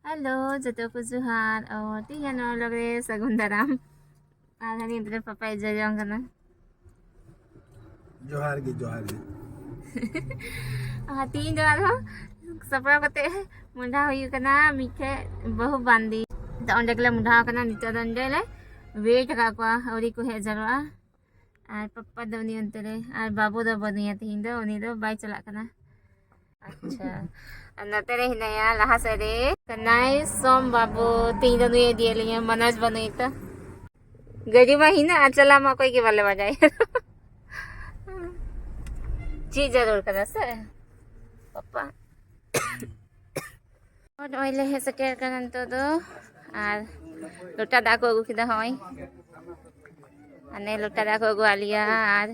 Halo, jatuh pujuhan. Oh, tinggal nolok deh sagun daram. Hari ini papa aja yang kena. जोहार गी जोहार गी Tinggal ada. Sapra kate mudah huyu kena mikhe bahu bandi. Ta onde kala mudah kena nito onde le. Wait ka kwa ori ko hejarwa. Ar papa do ni ontere ar babu do baniya tihin do uni do bai chalak kana. अच्छा नते रे हिनया लहा से रे कनाई सोम बाबू तीन दिन ये दिए लिए मनज बनुई तो गड़ी में ही ना चला मा कोई के वाले बजाए जी जरूर करा से पापा और ओइले हे सकेर करन तो दो आर लोटा दा को अगु किदा होय अने लोटा दा को अगु आलिया आर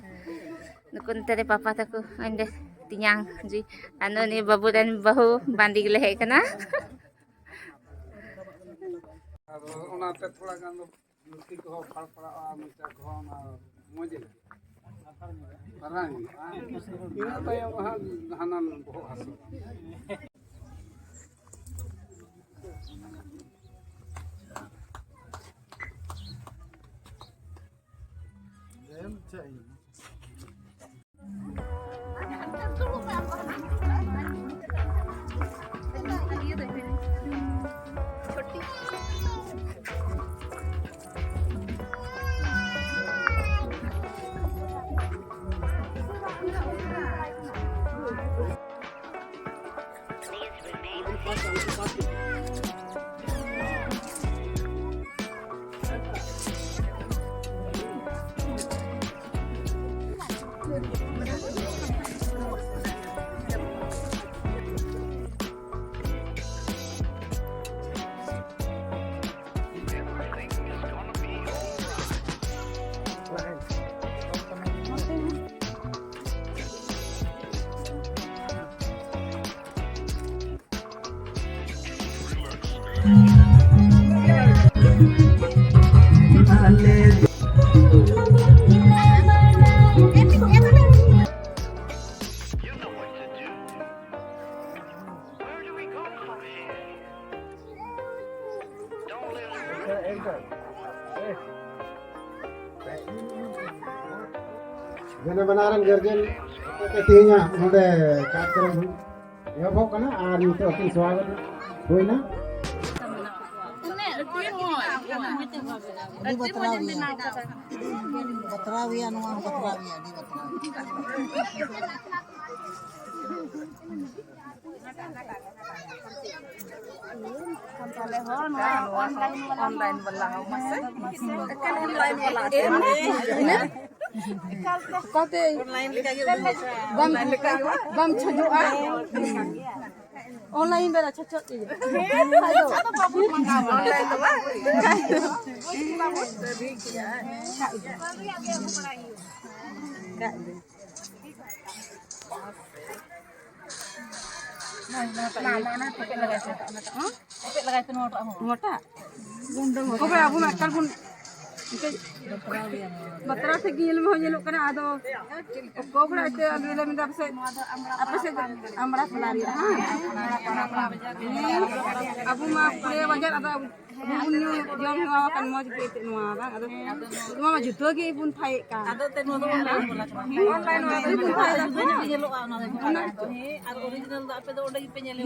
नुकुन तेरे पापा तको अंदे तियांग जी अनो ने बाबू रन बहु बांदी गले है कना ओनाते थोड़ा गान मुक्ति को फल पड़ा मिटा को ना मजे परानी इना ताय वहां हनन बहु हसो लेम चाहिए जने बनारन गर्जन तेतिया नोडे कार्यक्रम एहो कना आर नितो की स्वागत होइना बतराविया नुआ बतराविया ऑनलाइन वाला हो मसे ऑनलाइन वाला कहते बम छजुआ ऑनलाइन बेरा छछ ऑनलाइन तो mana pakai lagay sa pakai lagay sa ngota ko ba abu makal pun batra se gil mo nyeluk kana ado ko bra ite alwela minda apa se amra pelari ha abu ma pure wajar ado bunyu jom ngawa kan moj pete nuwa bang ado ma juto ge pun thai ka ado te no online wa pun thai da nyeluk ana ar original da ape do oda gi pe nyele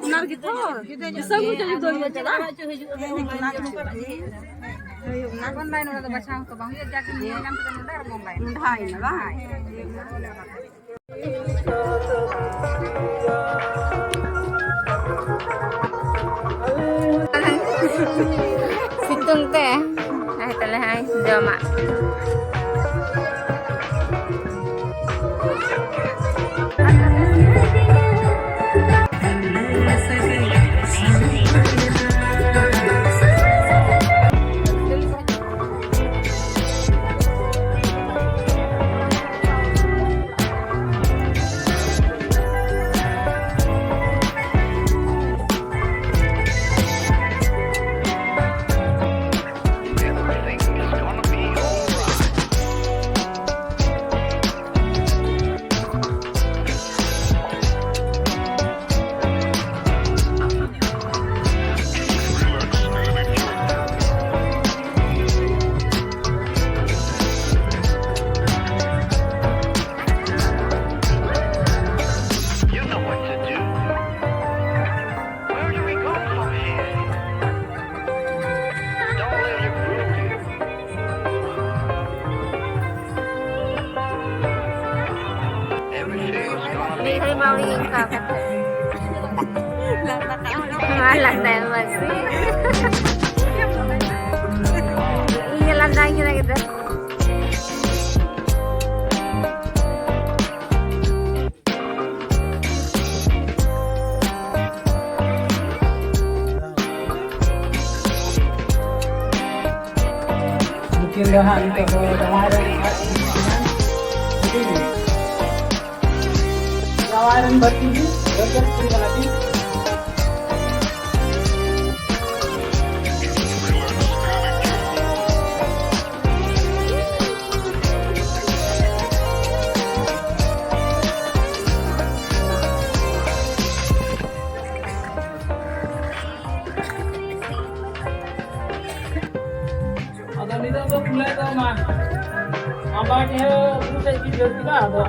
unar gitu kita sabu jadi do ya cala cu hiju online udah baca ke bang ya jadi nyam kita mudah online mudah ini lah situng teh hai tele hai joma Malah tayo masih. Iya lantai kita gitu. Mungkin bahan untuk tawaran tawaran bertinggi berkat terima kasih. Ada ni dah mulai dah mah. Abang ni, tu saya juga ada.